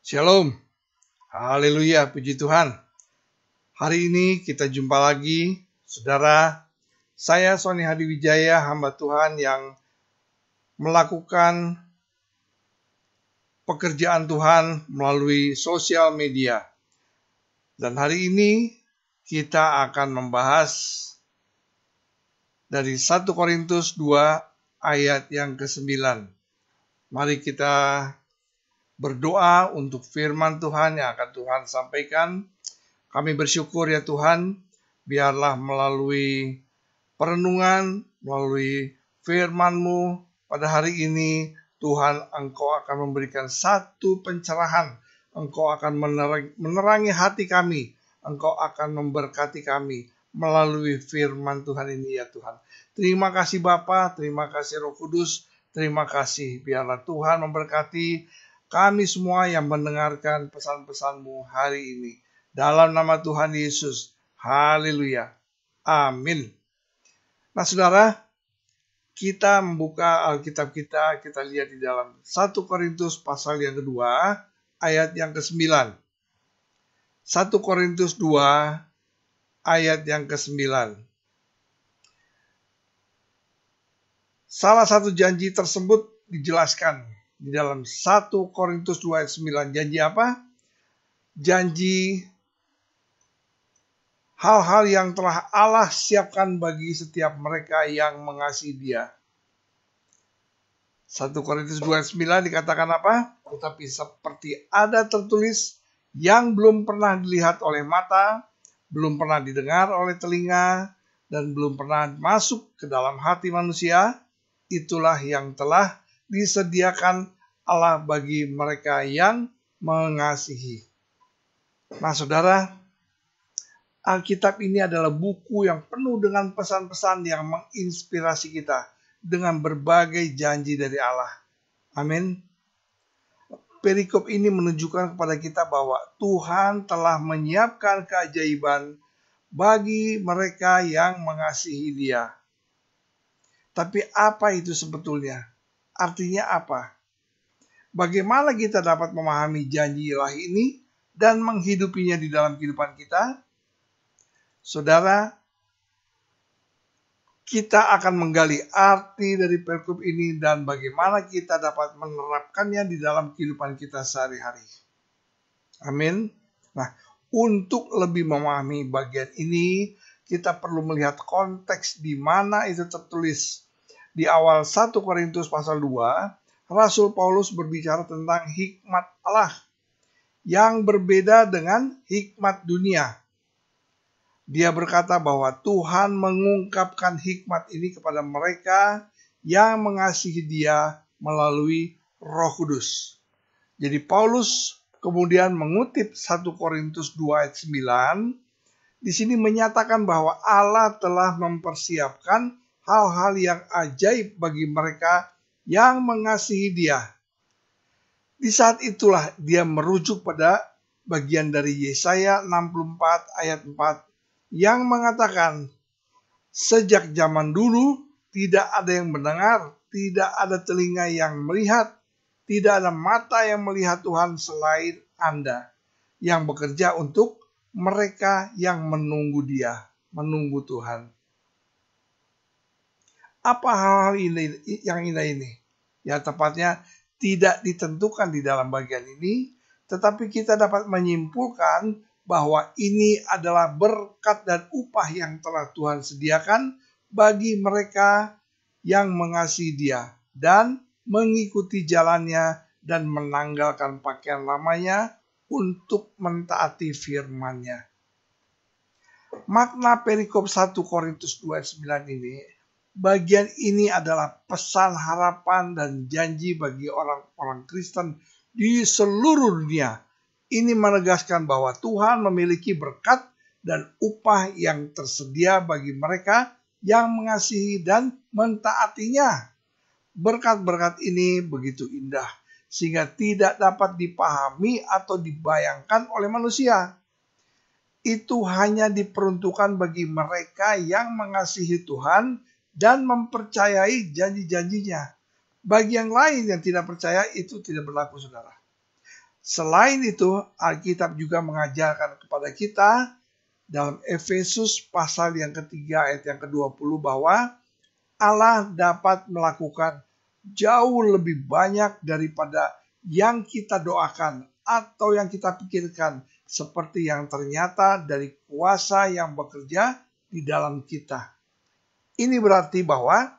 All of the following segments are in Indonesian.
Shalom, haleluya, puji Tuhan. Hari ini kita jumpa lagi, saudara. Saya Sony Hadiwijaya, hamba Tuhan yang melakukan pekerjaan Tuhan melalui sosial media. Dan hari ini kita akan membahas dari 1 Korintus 2 ayat yang ke-9. Mari kita berdoa untuk firman Tuhan yang akan Tuhan sampaikan. Kami bersyukur ya Tuhan, biarlah melalui perenungan, melalui firman-Mu pada hari ini, Tuhan, Engkau akan memberikan satu pencerahan. Engkau akan menerangi hati kami. Engkau akan memberkati kami melalui firman Tuhan ini ya Tuhan. Terima kasih Bapa, terima kasih Roh Kudus, terima kasih. Biarlah Tuhan memberkati kami semua yang mendengarkan pesan-pesan-Mu hari ini. Dalam nama Tuhan Yesus. Haleluya. Amin. Nah saudara, kita membuka Alkitab kita lihat di dalam 1 Korintus pasal yang kedua, ayat yang ke-9. 1 Korintus 2, ayat yang ke-9. Salah satu janji tersebut dijelaskan di dalam 1 Korintus 2 ayat 9. Janji apa? Janji hal-hal yang telah Allah siapkan bagi setiap mereka yang mengasihi Dia. 1 Korintus 2 ayat 9 dikatakan apa? Tetapi seperti ada tertulis yang belum pernah dilihat oleh mata, belum pernah didengar oleh telinga, dan belum pernah masuk ke dalam hati manusia, itulah yang telah disediakan Allah bagi mereka yang mengasihi. Nah saudara, Alkitab ini adalah buku yang penuh dengan pesan-pesan yang menginspirasi kita dengan berbagai janji dari Allah. Amin. Perikop ini menunjukkan kepada kita bahwa Tuhan telah menyiapkan keajaiban bagi mereka yang mengasihi Dia. Tapi apa itu sebetulnya? Artinya apa? Bagaimana kita dapat memahami janji ilahi ini dan menghidupinya di dalam kehidupan kita? Saudara, kita akan menggali arti dari perikop ini dan bagaimana kita dapat menerapkannya di dalam kehidupan kita sehari-hari. Amin. Nah, untuk lebih memahami bagian ini, kita perlu melihat konteks di mana itu tertulis. Di awal 1 Korintus pasal 2, Rasul Paulus berbicara tentang hikmat Allah yang berbeda dengan hikmat dunia. Dia berkata bahwa Tuhan mengungkapkan hikmat ini kepada mereka yang mengasihi Dia melalui Roh Kudus. Jadi Paulus kemudian mengutip 1 Korintus 2 ayat 9. Di sini menyatakan bahwa Allah telah mempersiapkan hal-hal yang ajaib bagi mereka yang mengasihi Dia. Di saat itulah dia merujuk pada bagian dari Yesaya 64 ayat 4 yang mengatakan, sejak zaman dulu tidak ada yang mendengar, tidak ada telinga yang melihat, tidak ada mata yang melihat Tuhan selain Anda yang bekerja untuk mereka yang menunggu Dia, menunggu Tuhan. Apa hal-hal ini yang indah ini? Ya tepatnya tidak ditentukan di dalam bagian ini, tetapi kita dapat menyimpulkan bahwa ini adalah berkat dan upah yang telah Tuhan sediakan bagi mereka yang mengasihi Dia dan mengikuti jalannya dan menanggalkan pakaian lamanya untuk mentaati firman-Nya. Makna perikop 1 Korintus 2:9 ini, bagian ini adalah pesan harapan dan janji bagi orang-orang Kristen di seluruh dunia. Ini menegaskan bahwa Tuhan memiliki berkat dan upah yang tersedia bagi mereka yang mengasihi dan mentaatinya. Berkat-berkat ini begitu indah sehingga tidak dapat dipahami atau dibayangkan oleh manusia. Itu hanya diperuntukkan bagi mereka yang mengasihi Tuhan dan mempercayai janji-janjinya. Bagi yang lain yang tidak percaya itu tidak berlaku, saudara. Selain itu, Alkitab juga mengajarkan kepada kita dalam Efesus pasal yang ketiga ayat yang ke-20 bahwa Allah dapat melakukan jauh lebih banyak daripada yang kita doakan atau yang kita pikirkan, seperti yang ternyata dari kuasa yang bekerja di dalam kita. Ini berarti bahwa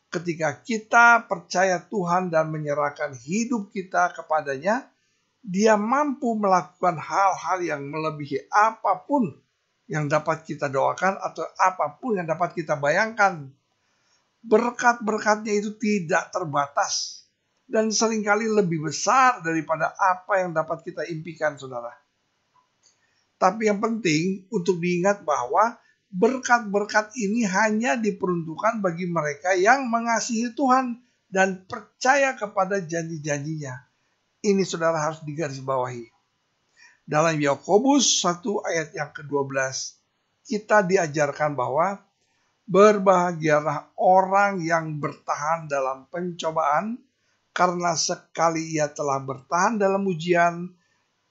ketika kita percaya Tuhan dan menyerahkan hidup kita kepadanya, Dia mampu melakukan hal-hal yang melebihi apapun yang dapat kita doakan atau apapun yang dapat kita bayangkan. Berkat-berkatnya itu tidak terbatas dan seringkali lebih besar daripada apa yang dapat kita impikan, saudara. Tapi yang penting untuk diingat bahwa berkat-berkat ini hanya diperuntukkan bagi mereka yang mengasihi Tuhan dan percaya kepada janji-janjinya. Ini saudara harus digarisbawahi. Dalam Yakobus 1 ayat yang ke-12, kita diajarkan bahwa berbahagialah orang yang bertahan dalam pencobaan, karena sekali ia telah bertahan dalam ujian,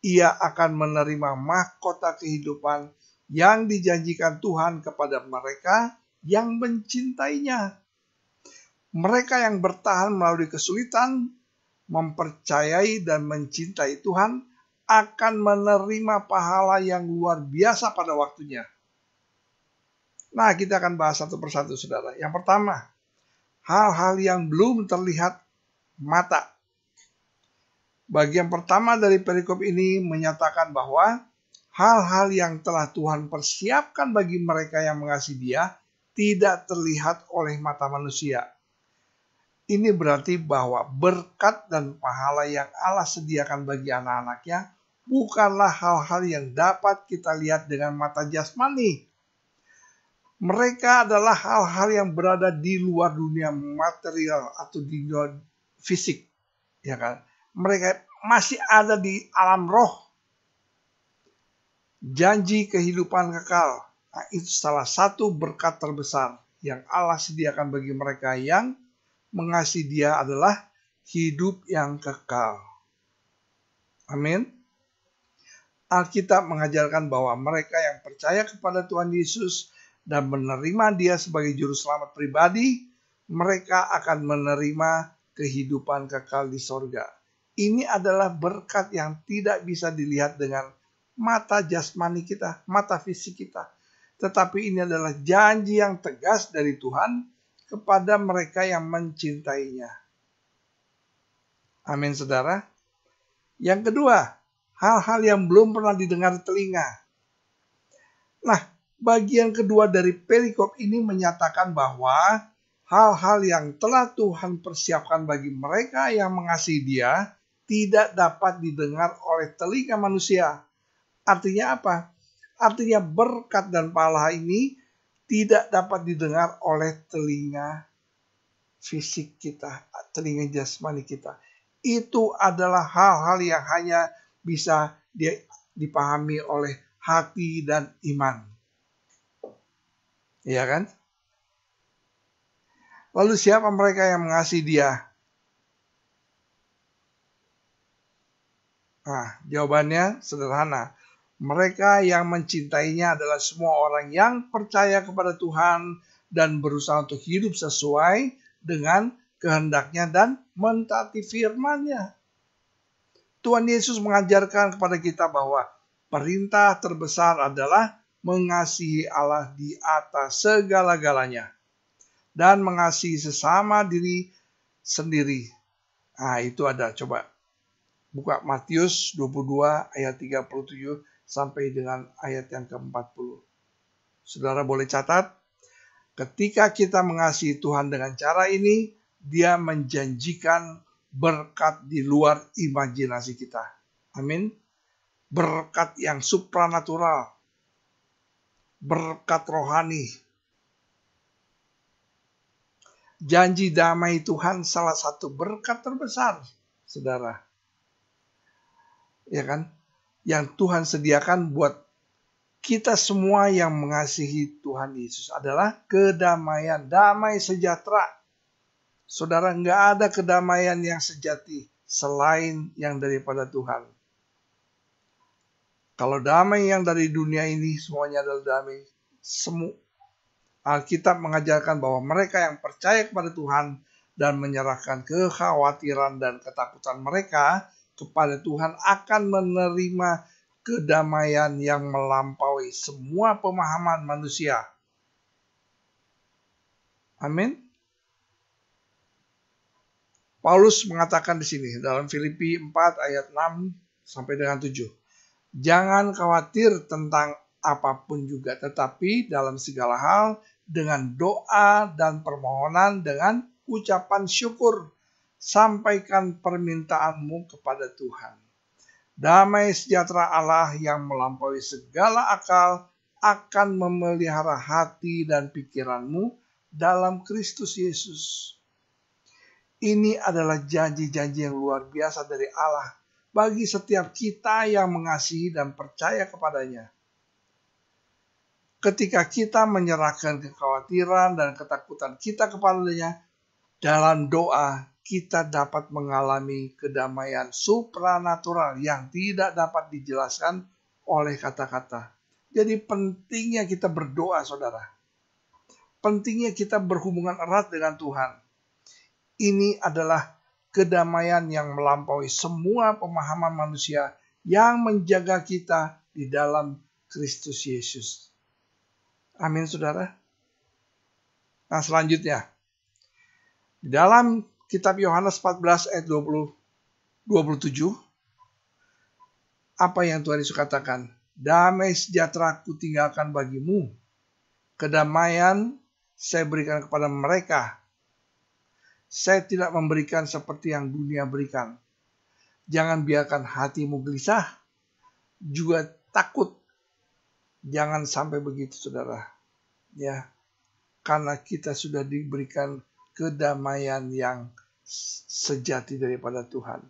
ia akan menerima mahkota kehidupan yang dijanjikan Tuhan kepada mereka yang mencintainya. Mereka yang bertahan melalui kesulitan, mempercayai dan mencintai Tuhan akan menerima pahala yang luar biasa pada waktunya. Nah, kita akan bahas satu persatu, saudara. Yang pertama, hal-hal yang belum terlihat mata. Bagian pertama dari perikop ini menyatakan bahwa hal-hal yang telah Tuhan persiapkan bagi mereka yang mengasihi Dia tidak terlihat oleh mata manusia. Ini berarti bahwa berkat dan pahala yang Allah sediakan bagi anak-anaknya bukanlah hal-hal yang dapat kita lihat dengan mata jasmani. Mereka adalah hal-hal yang berada di luar dunia material atau di dunia fisik, ya kan? Mereka masih ada di alam roh. Janji kehidupan kekal, nah, itu salah satu berkat terbesar yang Allah sediakan bagi mereka yang mengasihi Dia adalah hidup yang kekal. Amin. Alkitab mengajarkan bahwa mereka yang percaya kepada Tuhan Yesus dan menerima Dia sebagai juru selamat pribadi, mereka akan menerima kehidupan kekal di sorga. Ini adalah berkat yang tidak bisa dilihat dengan mata jasmani kita, mata fisik kita. Tetapi ini adalah janji yang tegas dari Tuhan kepada mereka yang mencintainya. Amin, saudara. Yang kedua, hal-hal yang belum pernah didengar telinga. Nah, bagian kedua dari perikop ini menyatakan bahwa hal-hal yang telah Tuhan persiapkan bagi mereka yang mengasihi Dia tidak dapat didengar oleh telinga manusia. Artinya apa? Artinya berkat dan pahala ini tidak dapat didengar oleh telinga fisik kita, telinga jasmani kita. Itu adalah hal-hal yang hanya bisa dipahami oleh hati dan iman. Iya kan? Lalu siapa mereka yang mengasihi Dia? Nah, jawabannya sederhana. Mereka yang mencintainya adalah semua orang yang percaya kepada Tuhan dan berusaha untuk hidup sesuai dengan kehendaknya dan mentaati firman-Nya. Tuhan Yesus mengajarkan kepada kita bahwa perintah terbesar adalah mengasihi Allah di atas segala-galanya dan mengasihi sesama diri sendiri. Nah, itu ada, coba buka Matius 22 ayat 37 sampai dengan ayat yang ke-40. Saudara boleh catat, ketika kita mengasihi Tuhan dengan cara ini, Dia menjanjikan berkat di luar imajinasi kita. Amin. Berkat yang supranatural, berkat rohani. Janji damai Tuhan salah satu berkat terbesar, saudara. Ya kan? Yang Tuhan sediakan buat kita semua yang mengasihi Tuhan Yesus adalah kedamaian, damai sejahtera. Saudara, nggak ada kedamaian yang sejati selain yang daripada Tuhan. Kalau damai yang dari dunia ini semuanya adalah damai semu. Alkitab mengajarkan bahwa mereka yang percaya kepada Tuhan dan menyerahkan kekhawatiran dan ketakutan mereka kepada Tuhan akan menerima kedamaian yang melampaui semua pemahaman manusia. Amin. Paulus mengatakan di sini dalam Filipi 4 ayat 6 sampai dengan 7. Jangan khawatir tentang apapun juga, tetapi dalam segala hal dengan doa dan permohonan dengan ucapan syukur, sampaikan permintaanmu kepada Tuhan. Damai sejahtera Allah yang melampaui segala akal akan memelihara hati dan pikiranmu dalam Kristus Yesus. Ini adalah janji-janji yang luar biasa dari Allah bagi setiap kita yang mengasihi dan percaya kepadanya. Ketika kita menyerahkan kekhawatiran dan ketakutan kita kepadanya, dalam doa kita dapat mengalami kedamaian supranatural yang tidak dapat dijelaskan oleh kata-kata. Jadi pentingnya kita berdoa, saudara. Pentingnya kita berhubungan erat dengan Tuhan. Ini adalah kedamaian yang melampaui semua pemahaman manusia yang menjaga kita di dalam Kristus Yesus. Amin, saudara. Nah, selanjutnya. Di dalam kitab Yohanes 14 ayat 27. Apa yang Tuhan Yesus katakan? Damai sejahtera ku tinggalkan bagimu. Kedamaian saya berikan kepada mereka. Saya tidak memberikan seperti yang dunia berikan. Jangan biarkan hatimu gelisah, juga takut. Jangan sampai begitu, saudara. Ya, karena kita sudah diberikan kedamaian yang sejati daripada Tuhan.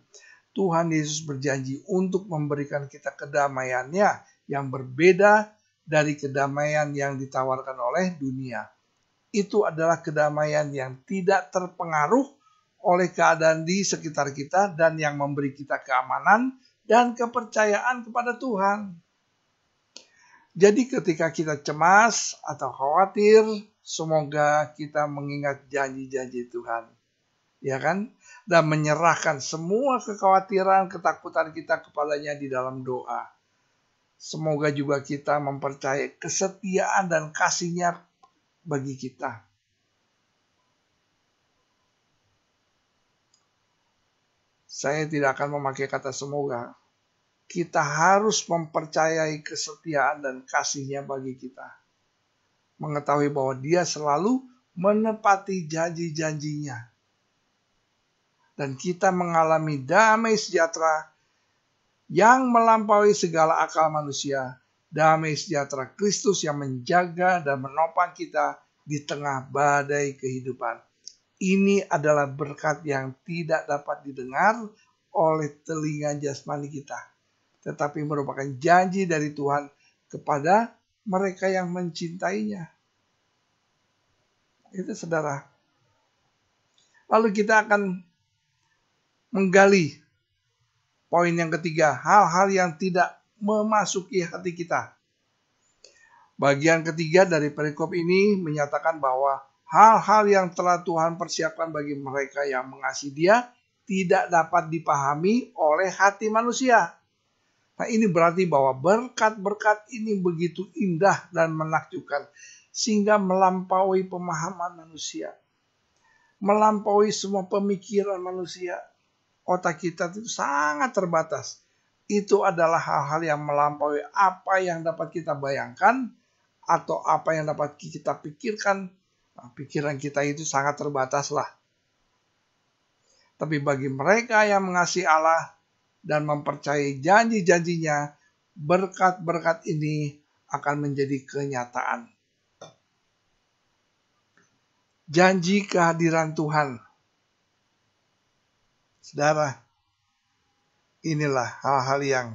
Tuhan Yesus berjanji untuk memberikan kita kedamaiannya yang berbeda dari kedamaian yang ditawarkan oleh dunia. Itu adalah kedamaian yang tidak terpengaruh oleh keadaan di sekitar kita dan yang memberi kita keamanan dan kepercayaan kepada Tuhan. Jadi ketika kita cemas atau khawatir, semoga kita mengingat janji-janji Tuhan. Ya kan? Dan menyerahkan semua kekhawatiran, ketakutan kita kepadanya di dalam doa. Semoga juga kita mempercayai kesetiaan dan kasih-Nya bagi kita. Saya tidak akan memakai kata semoga. Kita harus mempercayai kesetiaan dan kasih-Nya bagi kita. Mengetahui bahwa Dia selalu menepati janji-janjinya. Dan kita mengalami damai sejahtera yang melampaui segala akal manusia. Damai sejahtera Kristus yang menjaga dan menopang kita di tengah badai kehidupan. Ini adalah berkat yang tidak dapat didengar oleh telinga jasmani kita, tetapi merupakan janji dari Tuhan kepada mereka yang mencintainya. Itu, saudara. Lalu kita akan menggali poin yang ketiga, hal-hal yang tidak memasuki hati kita. Bagian ketiga dari perikop ini menyatakan bahwa hal-hal yang telah Tuhan persiapkan bagi mereka yang mengasihi Dia tidak dapat dipahami oleh hati manusia. Nah, ini berarti bahwa berkat-berkat ini begitu indah dan menakjubkan sehingga melampaui pemahaman manusia. Melampaui semua pemikiran manusia. Otak kita itu sangat terbatas. Itu adalah hal-hal yang melampaui apa yang dapat kita bayangkan atau apa yang dapat kita pikirkan. Nah, pikiran kita itu sangat terbatas lah. Tapi bagi mereka yang mengasihi Allah dan mempercayai janji-janjinya, berkat-berkat ini akan menjadi kenyataan. Janji kehadiran Tuhan. Saudara, inilah hal-hal yang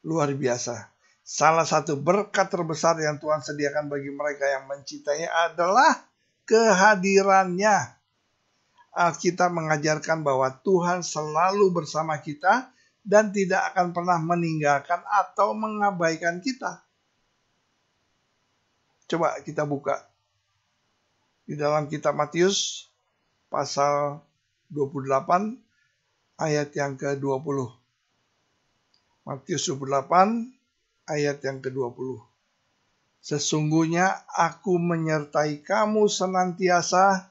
luar biasa. Salah satu berkat terbesar yang Tuhan sediakan bagi mereka yang mencintainya adalah kehadirannya. Alkitab mengajarkan bahwa Tuhan selalu bersama kita dan tidak akan pernah meninggalkan atau mengabaikan kita. Coba kita buka di dalam kitab Matius pasal 28 ayat yang ke-20. Matius 28 ayat yang ke-20. Sesungguhnya aku menyertai kamu senantiasa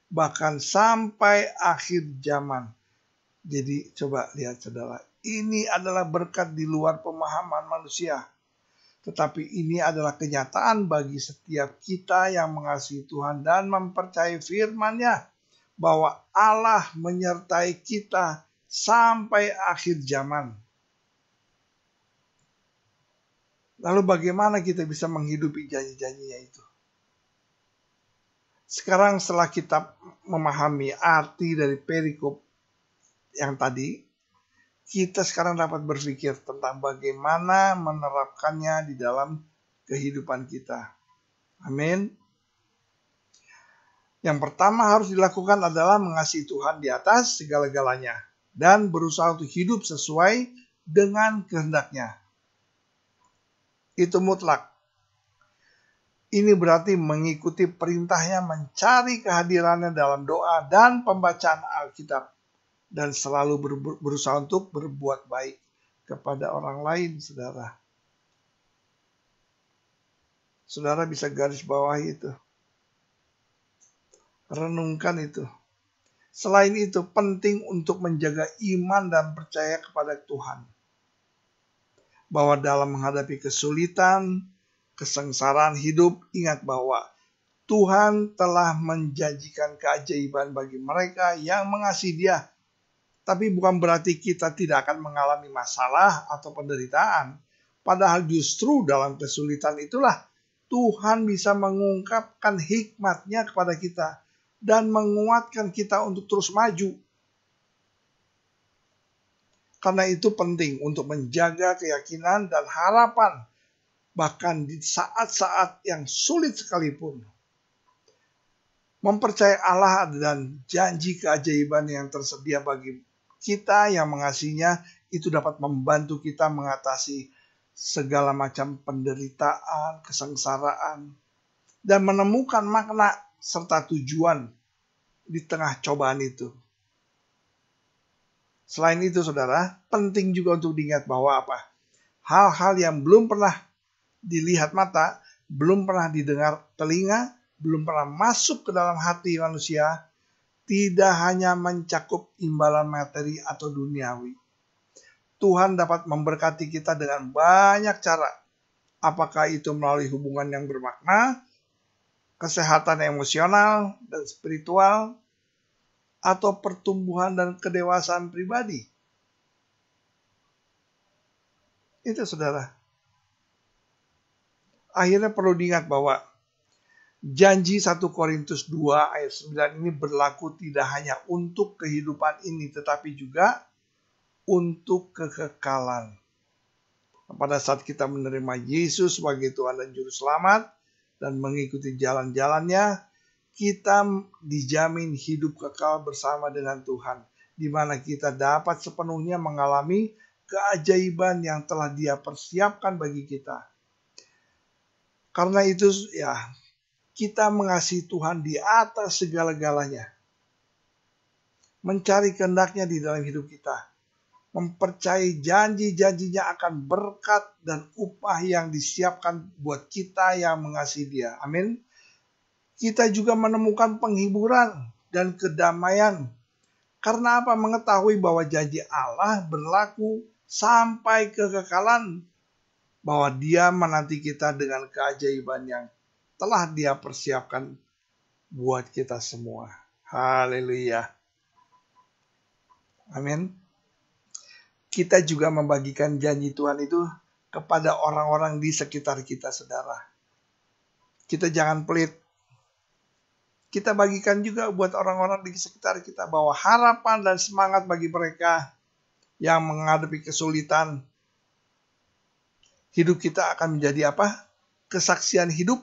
bahkan sampai akhir zaman. Jadi coba lihat saudara, ini adalah berkat di luar pemahaman manusia. Tetapi ini adalah kenyataan bagi setiap kita yang mengasihi Tuhan dan mempercayai firman-Nya, bahwa Allah menyertai kita sampai akhir zaman. Lalu bagaimana kita bisa menghidupi janji-janjinya itu? Sekarang setelah kita memahami arti dari perikop yang tadi, kita sekarang dapat berpikir tentang bagaimana menerapkannya di dalam kehidupan kita. Amin. Yang pertama harus dilakukan adalah mengasihi Tuhan di atas segala-galanya dan berusaha untuk hidup sesuai dengan kehendak-Nya. Itu mutlak. Ini berarti mengikuti perintahnya mencari kehadirannya dalam doa dan pembacaan Alkitab. Dan selalu berusaha untuk berbuat baik kepada orang lain, saudara. Saudara bisa garis bawah itu. Renungkan itu. Selain itu, penting untuk menjaga iman dan percaya kepada Tuhan. Bahwa dalam menghadapi kesulitan, kesengsaraan hidup, ingat bahwa Tuhan telah menjanjikan keajaiban bagi mereka yang mengasihi Dia. Tapi bukan berarti kita tidak akan mengalami masalah atau penderitaan. Padahal justru dalam kesulitan itulah Tuhan bisa mengungkapkan hikmat-Nya kepada kita dan menguatkan kita untuk terus maju. Karena itu penting untuk menjaga keyakinan dan harapan, bahkan di saat-saat yang sulit sekalipun. Mempercayai Allah dan janji keajaiban yang tersedia bagi kita yang mengasihinya, itu dapat membantu kita mengatasi segala macam penderitaan, kesengsaraan, dan menemukan makna serta tujuan di tengah cobaan itu. Selain itu, saudara, penting juga untuk diingat bahwa apa? Hal-hal yang belum pernah dilihat mata, belum pernah didengar telinga, belum pernah masuk ke dalam hati manusia, tidak hanya mencakup imbalan materi atau duniawi. Tuhan dapat memberkati kita dengan banyak cara. Apakah itu melalui hubungan yang bermakna, kesehatan emosional dan spiritual, atau pertumbuhan dan kedewasaan pribadi. Itu saudara. Akhirnya perlu diingat bahwa janji 1 Korintus 2 ayat 9 ini berlaku tidak hanya untuk kehidupan ini, tetapi juga untuk kekekalan. Pada saat kita menerima Yesus sebagai Tuhan dan Juru Selamat dan mengikuti jalan-jalannya, kita dijamin hidup kekal bersama dengan Tuhan, di mana kita dapat sepenuhnya mengalami keajaiban yang telah Dia persiapkan bagi kita. Karena itu ya, kita mengasihi Tuhan di atas segala-galanya. Mencari kehendak-Nya di dalam hidup kita. Mempercayai janji-janjinya akan berkat dan upah yang disiapkan buat kita yang mengasihi Dia. Amin. Kita juga menemukan penghiburan dan kedamaian. Karena apa? Mengetahui bahwa janji Allah berlaku sampai kekekalan. Bahwa Dia menanti kita dengan keajaiban yang telah Dia persiapkan buat kita semua. Haleluya. Amin. Kita juga membagikan janji Tuhan itu kepada orang-orang di sekitar kita, saudara. Kita jangan pelit. Kita bagikan juga buat orang-orang di sekitar kita bahwa harapan dan semangat bagi mereka yang menghadapi kesulitan. Hidup kita akan menjadi apa? Kesaksian hidup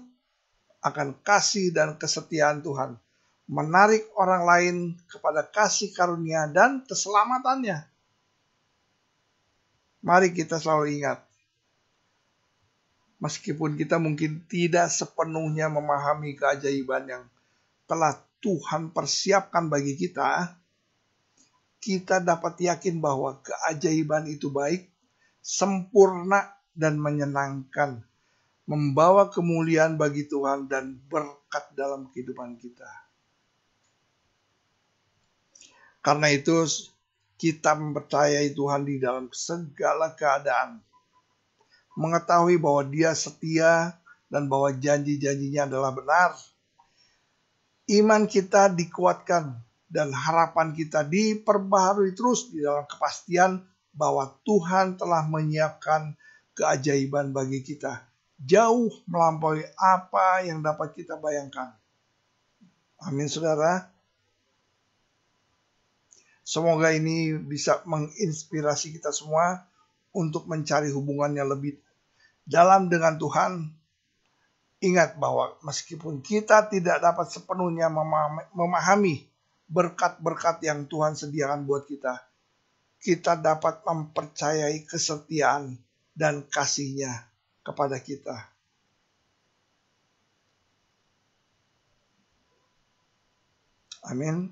akan kasih dan kesetiaan Tuhan. Menarik orang lain kepada kasih karunia dan keselamatannya. Mari kita selalu ingat, meskipun kita mungkin tidak sepenuhnya memahami keajaiban yang telah Tuhan persiapkan bagi kita, kita dapat yakin bahwa keajaiban itu baik, sempurna, dan menyenangkan, membawa kemuliaan bagi Tuhan dan berkat dalam kehidupan kita. Karena itu, kita mempercayai Tuhan di dalam segala keadaan, mengetahui bahwa Dia setia dan bahwa janji-janjinya adalah benar. Iman kita dikuatkan dan harapan kita diperbaharui terus di dalam kepastian bahwa Tuhan telah menyiapkan keajaiban bagi kita, jauh melampaui apa yang dapat kita bayangkan. Amin, saudara. Semoga ini bisa menginspirasi kita semua untuk mencari hubungannya lebih dalam dengan Tuhan. Ingat bahwa meskipun kita tidak dapat sepenuhnya memahami berkat-berkat yang Tuhan sediakan buat kita, kita dapat mempercayai kesetiaan dan kasih-Nya kepada kita. Amin.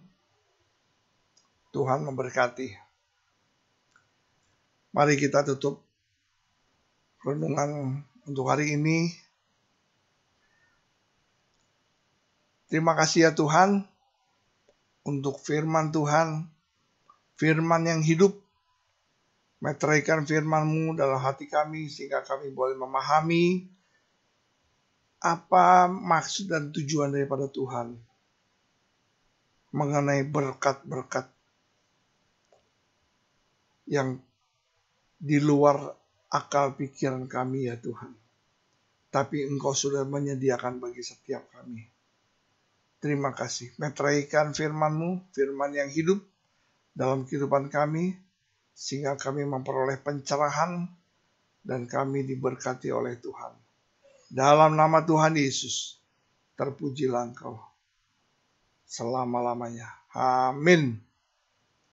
Tuhan memberkati. Mari kita tutup renungan untuk hari ini. Terima kasih ya Tuhan untuk firman Tuhan, firman yang hidup. Meteraikan firman-Mu dalam hati kami sehingga kami boleh memahami apa maksud dan tujuan daripada Tuhan mengenai berkat-berkat yang di luar akal pikiran kami ya Tuhan. Tapi Engkau sudah menyediakan bagi setiap kami. Terima kasih. Meteraikan firman-Mu, firman yang hidup dalam kehidupan kami, sehingga kami memperoleh pencerahan dan kami diberkati oleh Tuhan. Dalam nama Tuhan Yesus, terpujilah Engkau selama-lamanya. Amin.